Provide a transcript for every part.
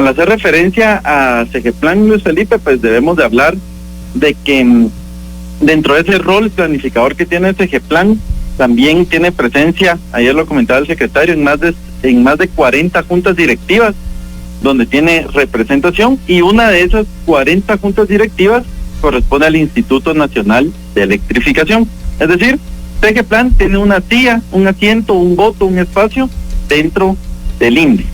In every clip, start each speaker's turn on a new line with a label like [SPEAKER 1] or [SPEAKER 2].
[SPEAKER 1] al hacer referencia a Segeplan, Luis Felipe, pues debemos de hablar de que dentro de ese rol planificador que tiene Segeplan, también tiene presencia, ayer lo comentaba el secretario, en más de 40 juntas directivas, donde tiene representación, y una de esas 40 juntas directivas corresponde al Instituto Nacional de Electrificación. Es decir, Segeplan tiene una silla, un asiento, un voto, un espacio dentro del INDE.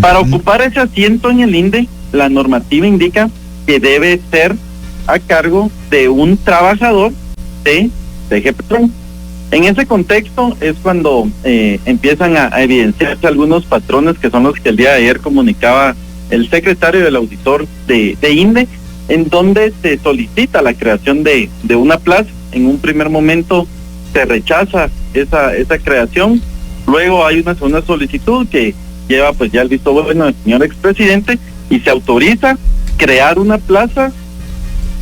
[SPEAKER 1] Para ocupar ese asiento en el INDE, la normativa indica que debe ser a cargo de un trabajador de Segeplan. En ese contexto es cuando empiezan a evidenciarse algunos patrones que son los que el día de ayer comunicaba el secretario del auditor de INDE, en donde se solicita la creación de una plaza. En un primer momento se rechaza esa creación, luego hay una segunda solicitud que lleva pues ya el visto bueno del señor expresidente y se autoriza crear una plaza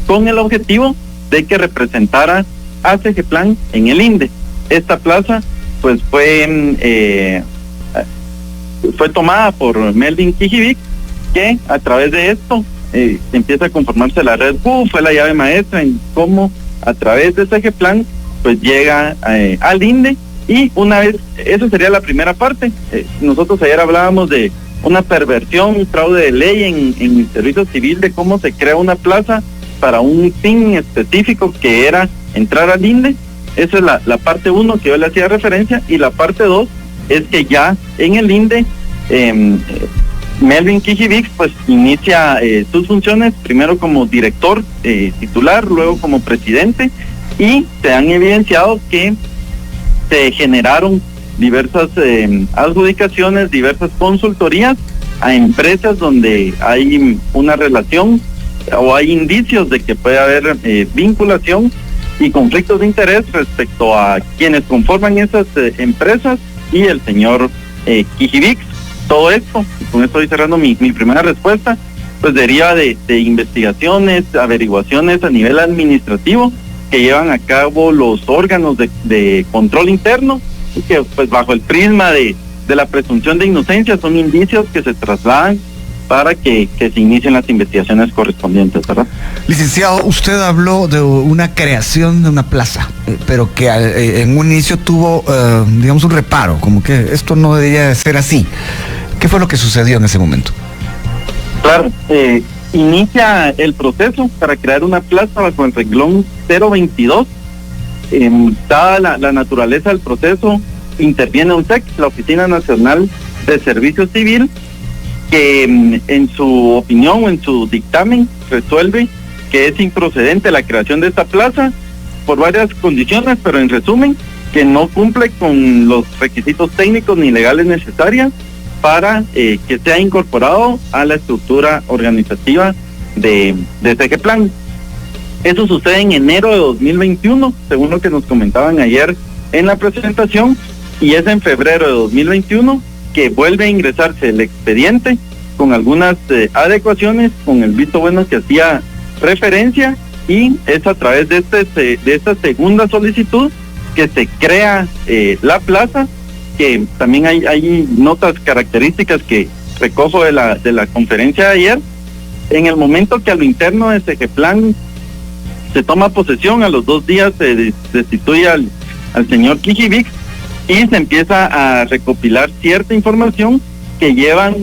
[SPEAKER 1] con el objetivo de que representara a Segeplan en el INDE. Esta plaza pues fue tomada por Melvin Kijivik, que a través de esto empieza a conformarse la red Q, fue la llave maestra en cómo a través de Segeplan pues llega al INDE. Y una vez, esa sería la primera parte. Nosotros ayer hablábamos de una perversión, un fraude de ley en el servicio civil, de cómo se crea una plaza para un fin específico que era entrar al INDE. Esa es la parte 1 que yo le hacía referencia, y la parte 2 es que ya en el INDE Melvin Kijivik pues inicia sus funciones, primero como director titular, luego como presidente, y se han evidenciado que se generaron diversas adjudicaciones, diversas consultorías a empresas donde hay una relación o hay indicios de que puede haber vinculación y conflictos de interés respecto a quienes conforman esas empresas y el señor Kijivik. Todo esto, y con esto estoy cerrando mi primera respuesta, pues deriva de investigaciones, averiguaciones a nivel administrativo que llevan a cabo los órganos de control interno, y que pues bajo el prisma de la presunción de inocencia son indicios que se trasladan para que se inicien las investigaciones correspondientes, ¿verdad?
[SPEAKER 2] Licenciado, usted habló de una creación de una plaza, pero que en un inicio tuvo, digamos, un reparo, como que esto no debería ser así. ¿Qué fue lo que sucedió en ese momento?
[SPEAKER 1] Claro, inicia el proceso para crear una plaza bajo el renglón 022. Dada la naturaleza del proceso, interviene UNSEC, la Oficina Nacional de Servicio Civil, que en su opinión o en su dictamen resuelve que es improcedente la creación de esta plaza por varias condiciones, pero en resumen, que no cumple con los requisitos técnicos ni legales necesarios para que sea incorporado a la estructura organizativa de Segeplan. Eso sucede en enero de 2021, según lo que nos comentaban ayer en la presentación, y es en febrero de 2021 que vuelve a ingresarse el expediente con algunas adecuaciones, con el visto bueno que hacía referencia, y es a través de esta segunda solicitud que se crea la plaza, que también hay notas características que recojo de la conferencia de ayer. En el momento que a lo interno de Segeplan se toma posesión, a los 2 días se destituye al señor Kijivik y se empieza a recopilar cierta información que llevan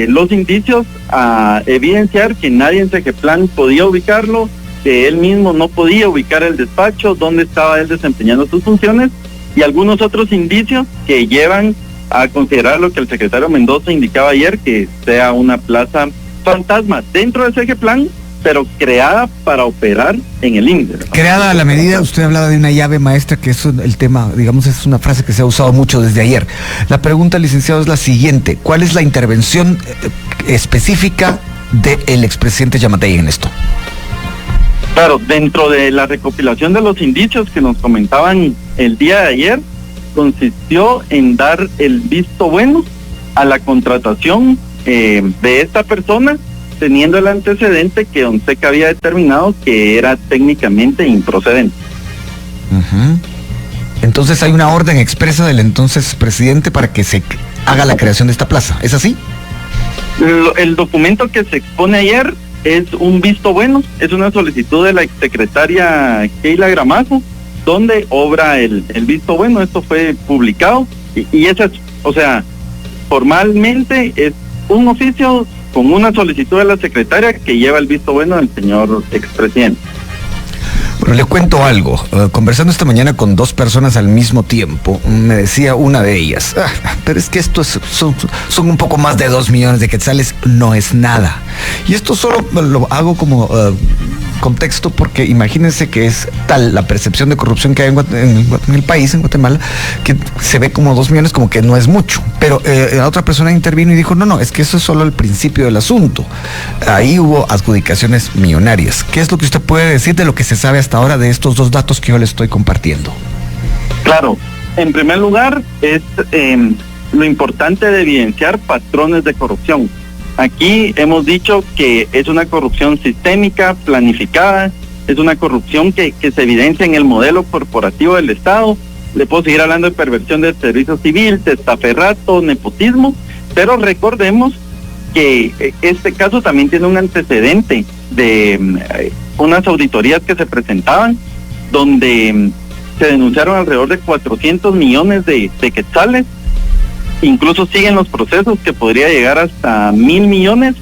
[SPEAKER 1] los indicios a evidenciar que nadie en Segeplan podía ubicarlo, que él mismo no podía ubicar el despacho, dónde estaba él desempeñando sus funciones, y algunos otros indicios que llevan a considerar lo que el secretario Mendoza indicaba ayer, que sea una plaza fantasma dentro de Segeplan, pero creada para operar en el INDE.
[SPEAKER 2] Creada a la medida, usted hablaba de una llave maestra, que es el tema, digamos, es una frase que se ha usado mucho desde ayer. La pregunta, licenciado, es la siguiente: ¿cuál es la intervención específica del expresidente Giammattei en esto?
[SPEAKER 1] Claro, dentro de la recopilación de los indicios que nos comentaban el día de ayer, consistió en dar el visto bueno a la contratación de esta persona, teniendo el antecedente que ONSEC había determinado que era técnicamente improcedente.
[SPEAKER 2] Entonces hay una orden expresa del entonces presidente para que se haga la creación de esta plaza, ¿es así?
[SPEAKER 1] El documento que se expone ayer es un visto bueno, es una solicitud de la exsecretaria Keila Gramazo, donde obra el visto bueno. Esto fue publicado y esa es, o sea, formalmente es un oficio con una solicitud de la secretaria que lleva el visto bueno del señor expresidente.
[SPEAKER 2] Bueno, le cuento algo. Conversando esta mañana con 2 personas al mismo tiempo, me decía una de ellas, pero es que esto son un poco más de 2 millones de quetzales, no es nada. Y esto solo lo hago como contexto porque imagínense que es tal la percepción de corrupción que hay en el país, en Guatemala, que se ve como 2 millones como que no es mucho. Pero la otra persona intervino y dijo, no, es que eso es solo el principio del asunto. Ahí hubo adjudicaciones millonarias. ¿Qué es lo que usted puede decir de lo que se sabe hasta ahora de estos 2 datos que yo le estoy compartiendo?
[SPEAKER 1] Claro, en primer lugar es lo importante de evidenciar patrones de corrupción. Aquí hemos dicho que es una corrupción sistémica, planificada, es una corrupción que se evidencia en el modelo corporativo del Estado. Le puedo seguir hablando de perversión del servicio civil, testaferrato, nepotismo, pero recordemos que este caso también tiene un antecedente de unas auditorías que se presentaban, donde se denunciaron alrededor de 400 millones de quetzales. Incluso siguen los procesos que podría llegar hasta 1,000 millones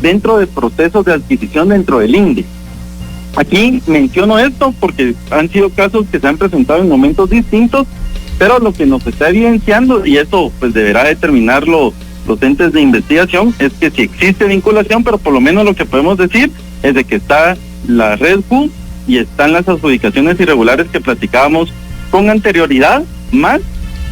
[SPEAKER 1] dentro de procesos de adquisición dentro del INDE. Aquí menciono esto porque han sido casos que se han presentado en momentos distintos, pero lo que nos está evidenciando, y eso pues deberá determinar los entes de investigación, es que sí existe vinculación, pero por lo menos lo que podemos decir es de que está la Red Q y están las adjudicaciones irregulares que platicábamos con anterioridad, más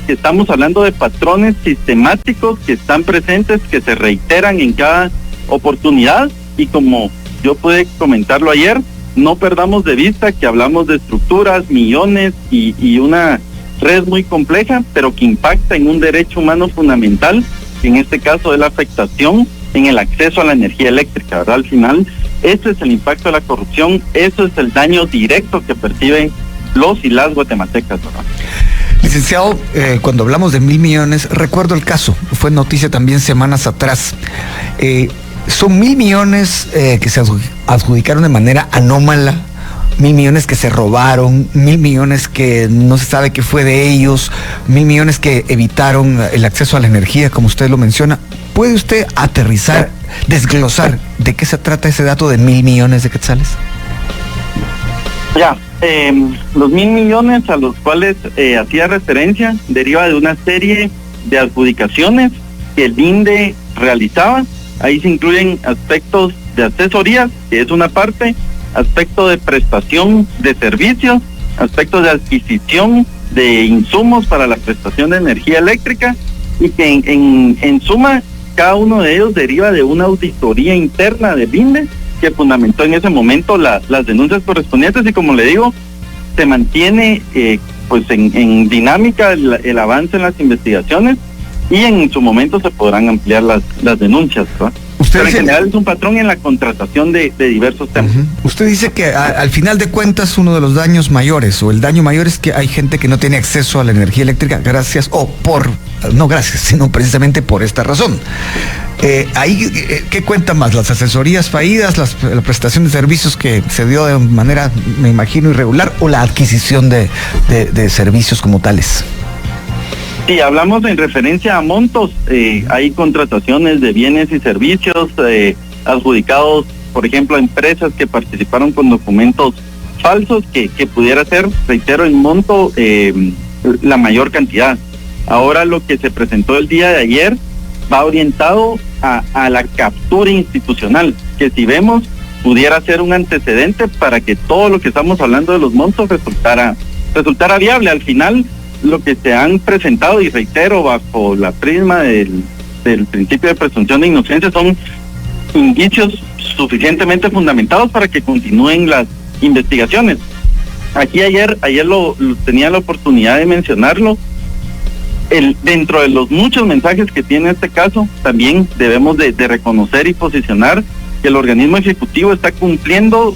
[SPEAKER 1] que estamos hablando de patrones sistemáticos que están presentes, que se reiteran en cada oportunidad, y como yo pude comentarlo ayer, no perdamos de vista que hablamos de estructuras, millones y una red muy compleja, pero que impacta en un derecho humano fundamental, que en este caso es la afectación en el acceso a la energía eléctrica, ¿verdad? Al final, ese es el impacto de la corrupción, eso es el daño directo que perciben los y las guatemaltecas, ¿verdad?
[SPEAKER 2] Licenciado, cuando hablamos de 1,000 millones, recuerdo el caso, fue noticia también semanas atrás. Son 1,000 millones que se adjudicaron de manera anómala, 1,000 millones que se robaron, 1,000 millones que no se sabe qué fue de ellos, 1,000 millones que evitaron el acceso a la energía, como usted lo menciona. ¿Puede usted aterrizar, desglosar de qué se trata ese dato de 1,000 millones de quetzales?
[SPEAKER 1] Ya, los 1,000 millones a los cuales hacía referencia deriva de una serie de adjudicaciones que el INDE realizaba. Ahí se incluyen aspectos de asesorías, que es una parte, aspectos de prestación de servicios, aspectos de adquisición de insumos para la prestación de energía eléctrica, y que en suma cada uno de ellos deriva de una auditoría interna del INDE que fundamentó en ese momento las denuncias correspondientes, y como le digo, se mantiene pues en dinámica el avance en las investigaciones, y en su momento se podrán ampliar las denuncias, ¿verdad? Pero en general es un patrón en la contratación de diversos temas.
[SPEAKER 2] Usted dice que al final de cuentas uno de los daños mayores, o el daño mayor, es que hay gente que no tiene acceso a la energía eléctrica sino precisamente por esta razón. Ahí, ¿qué cuenta más? ¿Las asesorías fallidas, la prestación de servicios que se dio de manera, me imagino, irregular, o la adquisición de servicios como tales?
[SPEAKER 1] Sí, hablamos en referencia a montos, hay contrataciones de bienes y servicios adjudicados, por ejemplo, a empresas que participaron con documentos falsos, que pudiera ser, reitero, en monto la mayor cantidad. Ahora lo que se presentó el día de ayer va orientado a la captura institucional, que si vemos pudiera ser un antecedente para que todo lo que estamos hablando de los montos resultara viable. Al final, lo que se han presentado, y reitero, bajo la prisma del principio de presunción de inocencia, son indicios suficientemente fundamentados para que continúen las investigaciones. Aquí ayer lo tenía la oportunidad de mencionarlo. Dentro de los muchos mensajes que tiene este caso, también debemos de reconocer y posicionar que el organismo ejecutivo está cumpliendo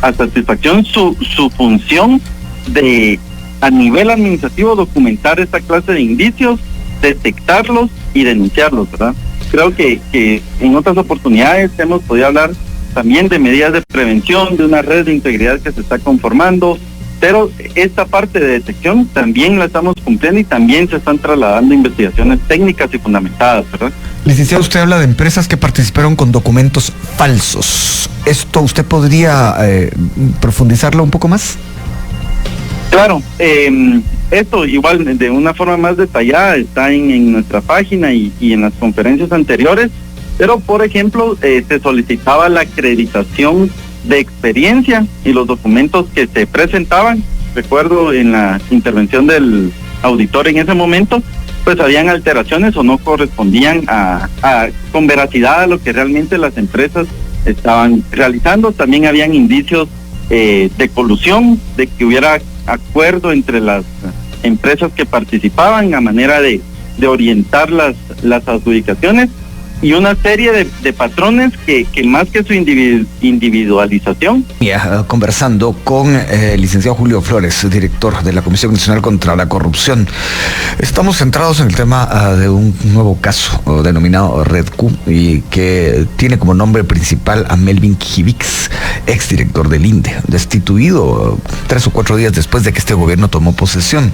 [SPEAKER 1] a satisfacción su función de, a nivel administrativo, documentar esta clase de indicios, detectarlos y denunciarlos, ¿verdad? Creo que en otras oportunidades hemos podido hablar también de medidas de prevención, de una red de integridad que se está conformando, pero esta parte de detección también la estamos cumpliendo y también se están trasladando investigaciones técnicas y fundamentadas, ¿verdad?
[SPEAKER 2] Licenciado, usted habla de empresas que participaron con documentos falsos. ¿Esto usted podría profundizarlo un poco más?
[SPEAKER 1] Claro, esto igual de una forma más detallada está en nuestra página y en las conferencias anteriores, pero por ejemplo se solicitaba la acreditación de experiencia y los documentos que se presentaban. Recuerdo en la intervención del auditor en ese momento, pues habían alteraciones o no correspondían con veracidad a lo que realmente las empresas estaban realizando. También habían indicios de colusión, de que hubiera acuerdo entre las empresas que participaban a manera de orientar las adjudicaciones, y una serie de patrones que más que su individualización.
[SPEAKER 2] Conversando con el licenciado Julio Flores, director de la Comisión Nacional contra la Corrupción. Estamos centrados en el tema de un nuevo caso denominado Red Q, y que tiene como nombre principal a Melvin Quijivix, exdirector del INDE, destituido 3 o 4 días después de que este gobierno tomó posesión.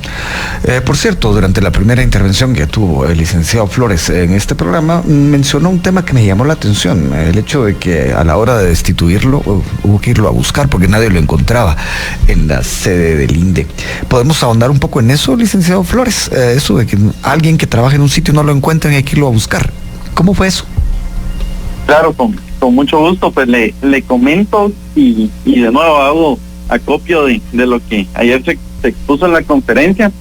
[SPEAKER 2] Por cierto, durante la primera intervención que tuvo el licenciado Flores en este programa, mencionó un tema que me llamó la atención, el hecho de que a la hora de destituirlo hubo que irlo a buscar porque nadie lo encontraba en la sede del INDE. ¿Podemos ahondar un poco en eso, licenciado Flores? Eso de que alguien que trabaja en un sitio no lo encuentra y hay que irlo a buscar. ¿Cómo fue eso?
[SPEAKER 1] Claro, con mucho gusto, pues le comento y de nuevo hago acopio de lo que ayer se expuso en la conferencia.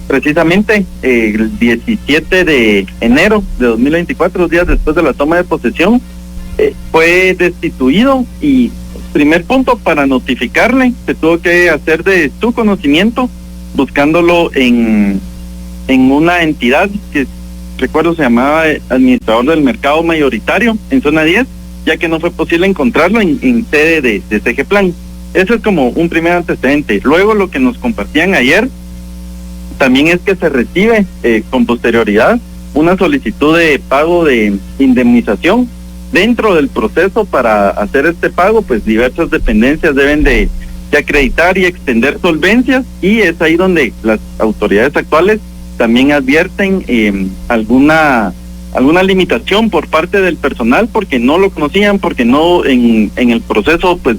[SPEAKER 1] Precisamente el 17 de enero de 2024, días después de la toma de posesión, fue destituido, y primer punto, para notificarle, se tuvo que hacer de su conocimiento, buscándolo en una entidad que recuerdo se llamaba Administrador del Mercado Mayoritario en zona 10, ya que no fue posible encontrarlo en sede de Segeplan. Eso es como un primer antecedente. Luego, lo que nos compartían ayer también es que se recibe con posterioridad una solicitud de pago de indemnización. Dentro del proceso para hacer este pago, pues diversas dependencias deben de acreditar y extender solvencias, y es ahí donde las autoridades actuales también advierten alguna limitación por parte del personal, porque no lo conocían, porque no en el proceso pues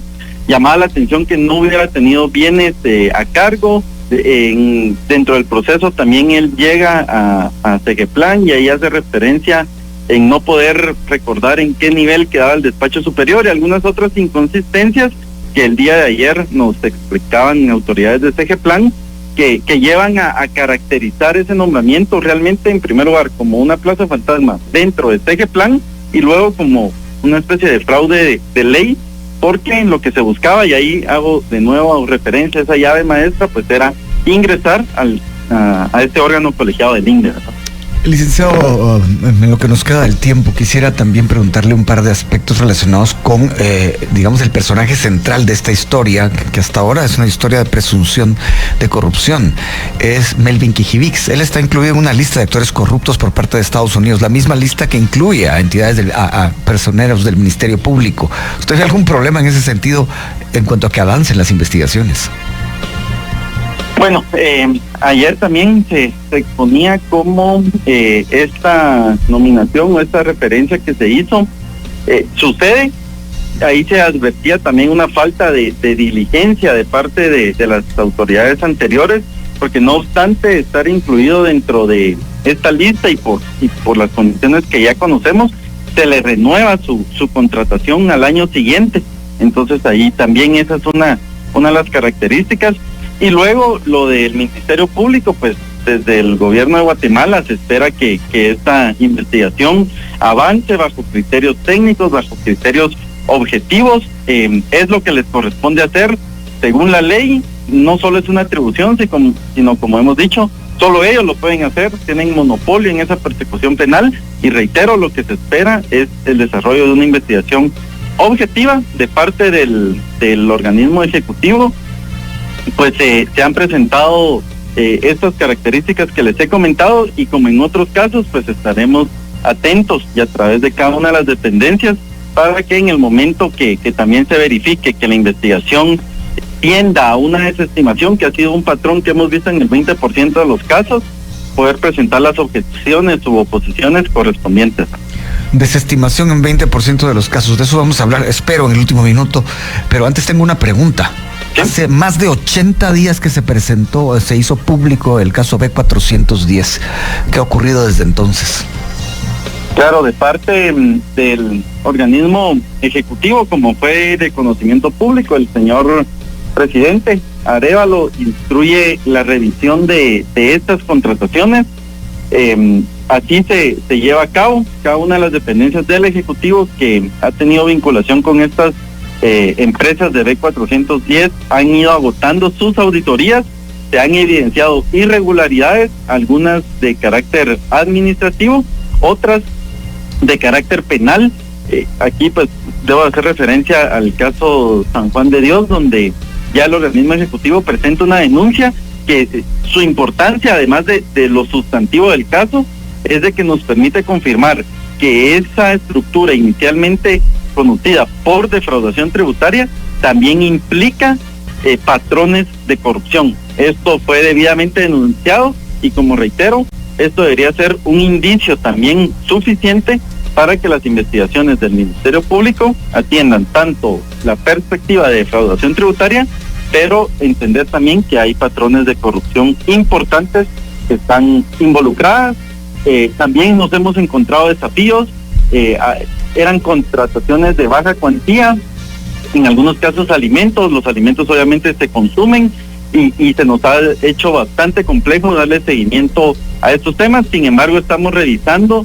[SPEAKER 1] llamaba la atención que no hubiera tenido bienes a cargo. Dentro del proceso también él llega a Segeplan y ahí hace referencia en no poder recordar en qué nivel quedaba el despacho superior y algunas otras inconsistencias que el día de ayer nos explicaban autoridades de Segeplan, que llevan a caracterizar ese nombramiento realmente en primer lugar como una plaza fantasma dentro de Segeplan, y luego como una especie de fraude de ley, porque en lo que se buscaba, y ahí hago de nuevo referencia a esa llave maestra, pues era ingresar a este órgano colegiado del INDE, ¿verdad?
[SPEAKER 2] Licenciado, en lo que nos queda del tiempo, quisiera también preguntarle un par de aspectos relacionados con, digamos, el personaje central de esta historia, que hasta ahora es una historia de presunción de corrupción. Es Melvin Quijivix. Él está incluido en una lista de actores corruptos por parte de Estados Unidos, la misma lista que incluye a entidades, a personeros del Ministerio Público. ¿Usted ve algún problema en ese sentido en cuanto a que avancen las investigaciones?
[SPEAKER 1] Bueno, ayer también se exponía cómo esta nominación o esta referencia que se hizo sucede. Ahí se advertía también una falta de diligencia de parte de las autoridades anteriores, porque no obstante estar incluido dentro de esta lista y por las condiciones que ya conocemos, se le renueva su contratación al año siguiente. Entonces ahí también esa es una de las características. Y luego lo del Ministerio Público, pues desde el gobierno de Guatemala se espera que esta investigación avance bajo criterios técnicos, bajo criterios objetivos. Es lo que les corresponde hacer según la ley. No solo es una atribución, sino como hemos dicho, solo ellos lo pueden hacer, tienen monopolio en esa persecución penal, y reitero, lo que se espera es el desarrollo de una investigación objetiva de parte del organismo ejecutivo. Pues se han presentado estas características que les he comentado, y como en otros casos, pues estaremos atentos y a través de cada una de las dependencias para que en el momento que también se verifique que la investigación tienda a una desestimación, que ha sido un patrón que hemos visto en el 20% de los casos, poder presentar las objeciones u oposiciones correspondientes.
[SPEAKER 2] Desestimación en 20% de los casos, de eso vamos a hablar, espero, en el último minuto, pero antes tengo una pregunta.
[SPEAKER 1] ¿Sí?
[SPEAKER 2] Hace más de 80 días que se hizo público el caso B410. ¿Qué ha ocurrido desde entonces?
[SPEAKER 1] Claro, de parte del organismo ejecutivo, como fue de conocimiento público, el señor presidente Arévalo instruye la revisión de estas contrataciones. Así se lleva a cabo. Cada una de las dependencias del Ejecutivo que ha tenido vinculación con estas empresas de B410 han ido agotando sus auditorías. Se han evidenciado irregularidades, algunas de carácter administrativo, otras de carácter penal. Aquí pues debo hacer referencia al caso San Juan de Dios, donde ya el organismo ejecutivo presenta una denuncia que su importancia, además de lo sustantivo del caso, es de que nos permite confirmar que esa estructura inicialmente conocida por defraudación tributaria también implica patrones de corrupción. Esto fue debidamente denunciado y, como reitero, esto debería ser un indicio también suficiente para que las investigaciones del Ministerio Público atiendan tanto la perspectiva de defraudación tributaria, pero entender también que hay patrones de corrupción importantes que están involucradas. También nos hemos encontrado desafíos, eran contrataciones de baja cuantía, en algunos casos alimentos, los alimentos obviamente se consumen y se nos ha hecho bastante complejo darle seguimiento a estos temas. Sin embargo, estamos revisando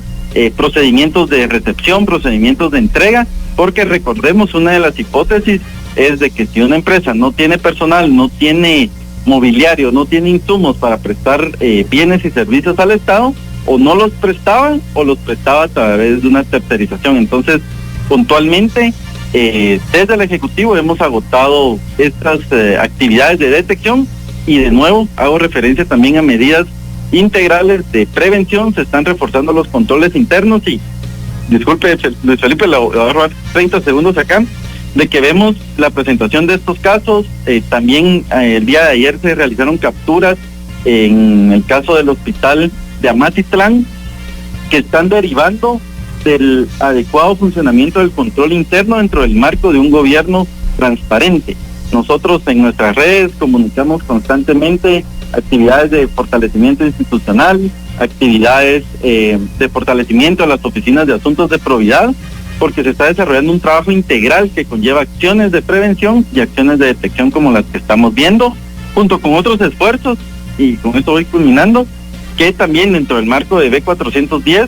[SPEAKER 1] procedimientos de recepción, procedimientos de entrega, porque recordemos, una de las hipótesis es de que si una empresa no tiene personal, no tiene mobiliario, no tiene insumos para prestar bienes y servicios al Estado, o no los prestaban o los prestaba a través de una tercerización. Entonces, puntualmente, desde el Ejecutivo hemos agotado estas actividades de detección y, de nuevo, hago referencia también a medidas integrales de prevención. Se están reforzando los controles internos y, disculpe Luis Felipe, le voy a robar 30 segundos acá, de que vemos la presentación de estos casos. También el día de ayer se realizaron capturas en el caso del hospital de Amatitlán, que están derivando del adecuado funcionamiento del control interno dentro del marco de un gobierno transparente. Nosotros en nuestras redes comunicamos constantemente actividades de fortalecimiento institucional, actividades de fortalecimiento a las oficinas de asuntos de probidad, porque se está desarrollando un trabajo integral que conlleva acciones de prevención y acciones de detección como las que estamos viendo, junto con otros esfuerzos, y con esto voy culminando, que también dentro del marco de B410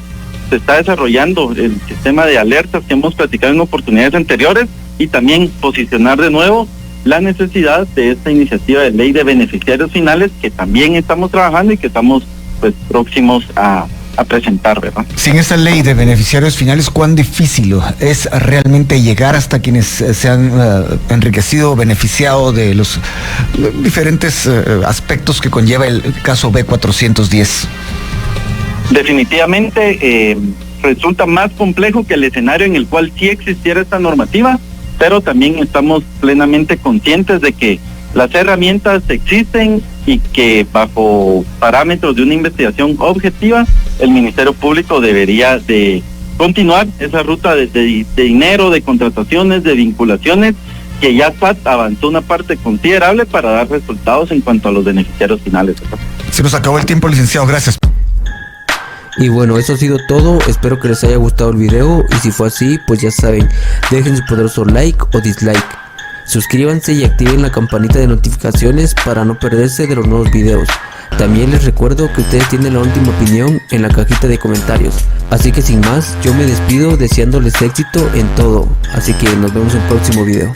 [SPEAKER 1] se está desarrollando el sistema de alertas que hemos platicado en oportunidades anteriores, y también posicionar de nuevo la necesidad de esta iniciativa de ley de beneficiarios finales, que también estamos trabajando y que estamos pues próximos a presentar, ¿verdad?
[SPEAKER 2] Sin esa ley de beneficiarios finales, ¿cuán difícil es realmente llegar hasta quienes se han enriquecido, beneficiado de los diferentes aspectos que conlleva el caso B410?
[SPEAKER 1] Definitivamente resulta más complejo que el escenario en el cual sí existiera esta normativa, pero también estamos plenamente conscientes de que las herramientas existen y que bajo parámetros de una investigación objetiva, el Ministerio Público debería de continuar esa ruta de dinero, de contrataciones, de vinculaciones, que ya SAT avanzó una parte considerable para dar resultados en cuanto a los beneficiarios finales.
[SPEAKER 2] Se nos acabó el tiempo, licenciado, gracias.
[SPEAKER 3] Y bueno, eso ha sido todo, espero que les haya gustado el video, y si fue así, pues ya saben, dejen su poderoso like o dislike. Suscríbanse y activen la campanita de notificaciones para no perderse de los nuevos videos. También les recuerdo que ustedes tienen la última opinión en la cajita de comentarios. Así que sin más, yo me despido deseándoles éxito en todo. Así que nos vemos en el próximo video.